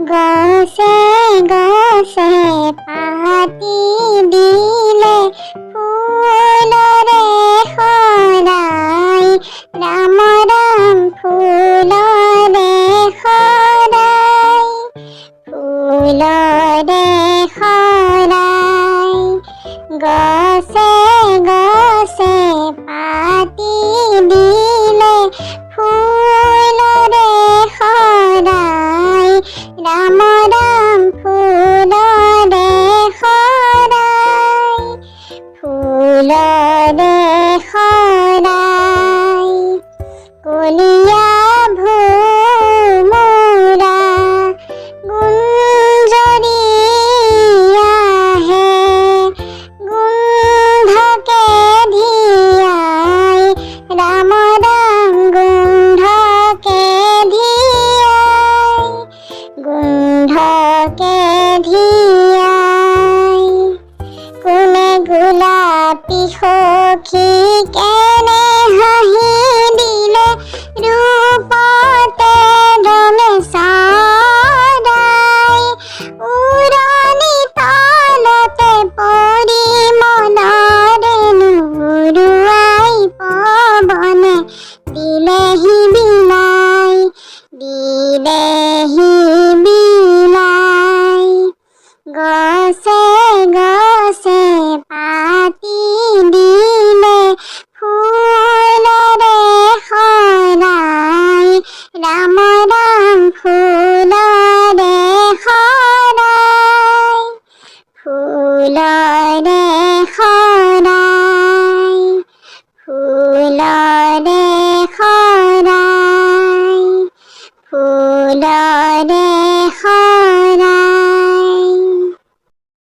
গছে গছে পাতি দিলে ফুলৰে সৰাই ৰাম ৰাম ফুলৰে সৰাই ফুলৰে সৰাই গছে গছে পাতি দিলে ফুলৰে সৰাই ৰাম ৰাম ফুলৰে সৰাই ফুলৰে সৰাই কলিয়া ভোমোৰা গুঞ্জৰি আহে গোন্ধকে ধিয়াই ৰাম ৰাম গোন্ধকে ধিয়াই গোন্ধকে ধিয়াই কোনে গোলাপী সখী কেনে হাঁহি দিলে ৰূপতে ৰমে চৰাই উৰণি তলতে পৰি মনৰে নুৰুৱাই পৱনে দিলেহি বিলাই দিলেহি বিলাই গছে গছে পাতি দিলে ফুলৰে সৰাই ৰাম ৰাম ফুলৰে সৰাই ফুলৰে সৰাই ফুলৰে সৰাই ফুলৰে সৰাই